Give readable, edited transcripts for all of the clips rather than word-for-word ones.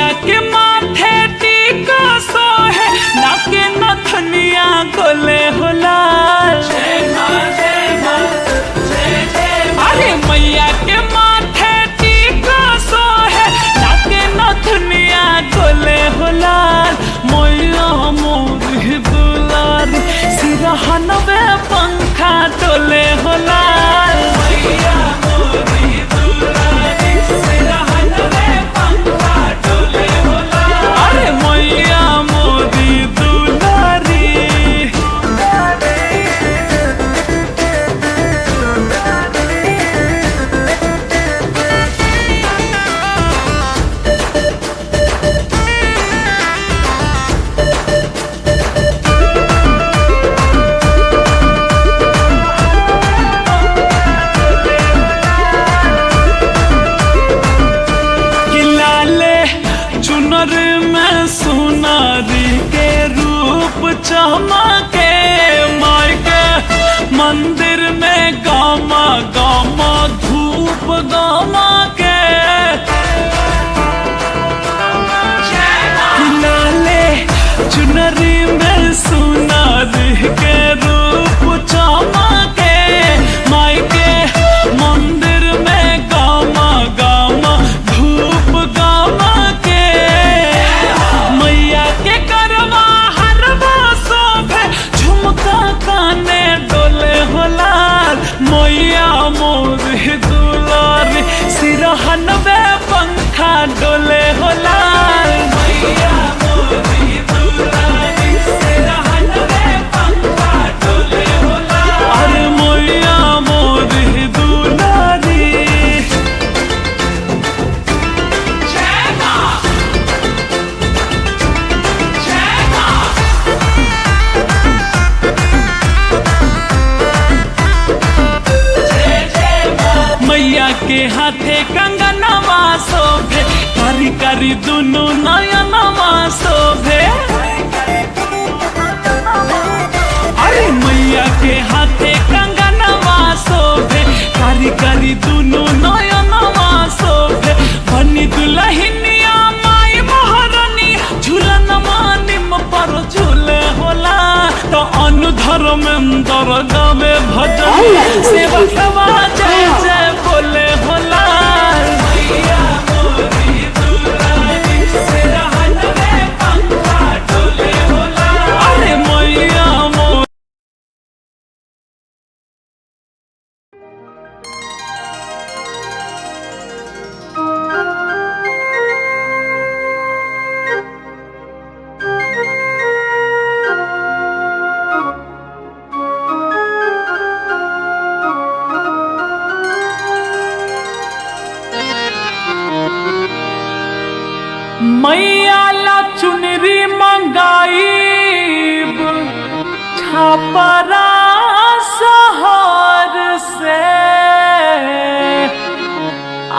मैया के माथे टीका सोहे नाके नथनिया गोले होला। अरे मैया के माथे टीका सोहे नाके नथनिया गोले होला। मैया मोरी दुलारी सिरहनवे पंखा डोले होला। मैया मोरी दुलारी सिरहनवे पंखा डोले होला। अरे मैया मोरी दुलारी। चुनर में सुनारी के रूप चमके माई के मंदिर में गामा गामा धूप गामा के। लाले चुनरी में सुनारी के रूप चमके माई के मंदिर में गामा गामा धूप गामा के। मैया के करवा हरवा शोभे झुमका काने डोले होला। मैया मोरी दुलारी सिरहनवे पंखा डोले होला। मैया मोरी दुलारी सिरहनवे पंखा डोले होला। अरे मैया मोरी दुलारी। मैया के हाथे कंगनवा शोभे कारी कारी दुनु नयनवा शोभे। अरे मैया के हाथे कंगनवा शोभे कारी कारी दुनु नयनवा शोभे। बनी दुल्हनिया माई महारानी झूलन मानिम पर झूले होला। तो अनुधर्मेंद्र गावे भजन सेवकवा जय जय बोले होला। मैया मोरी दुलारी सिरहनवे पंखा डोले होला। अरे मैया मोरी। मैया ला चुनरी मंगाईब छपरा शहर से।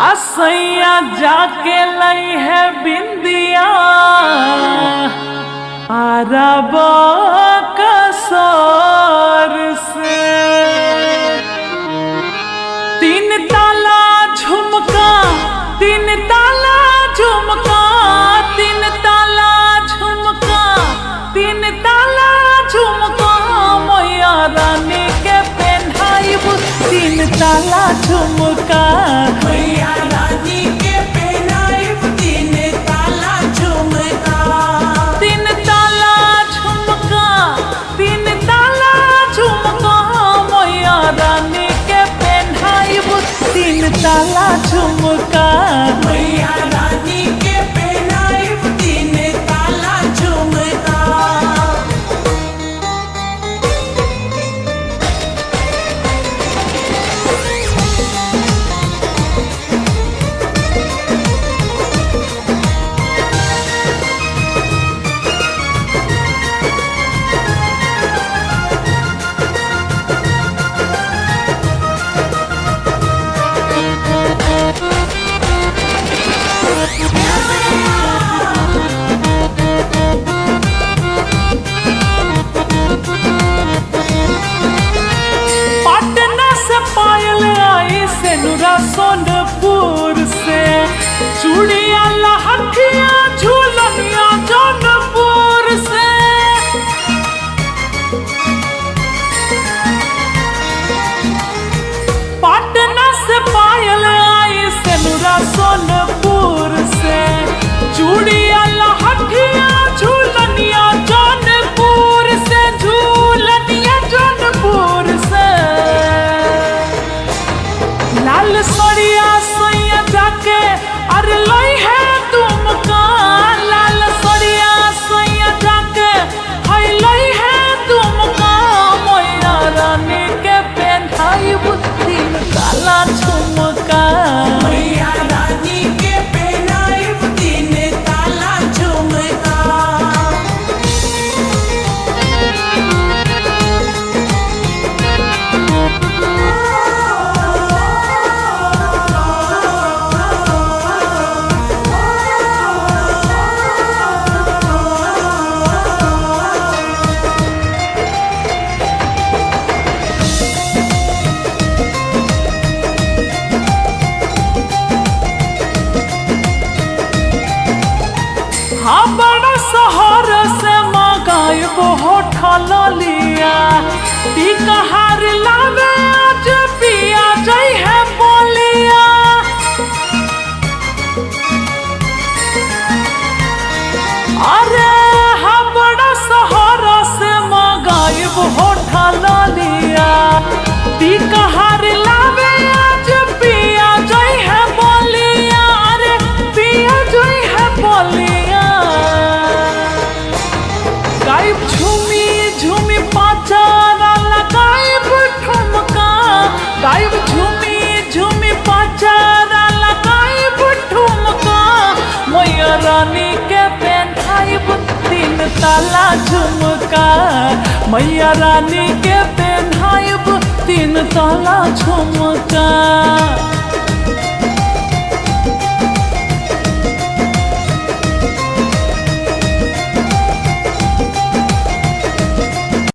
असैया जाके लई है बिंदिया अरब कसर से। तीन ताला झुमका तीन ताला झुमका तीन ताला झुमका तीन ताला झुमका। मैया रानी के पहनाइब तीन ताला झुमका। मैया रानी के पहनाइब तीन ताला झुमका। तीन ताला झुमका तीन ताला झुमका। मैया रानी के पहनाइब तीन ताला झुमका। मैया रानी के हाँ बड़ा शहर से मंगाइब होठल लिया टीका हार लावे आज पिया जई है बोलिया। अरे हाँ बड़ा शहर से मंगाइब होठल लिया टीका हार लावे आज पिया जई है बोलिया। अरे पिया जई है बोलिया। गायब झूमी झूमी पाचारा लगाइब ठुमका गायब झूमी झूमी पाचारा लगाइब ठुमका मैया रानी के पहनाइब 3 ताला झुमका मैया रानी के पहनाइब 3 ताला झुमका।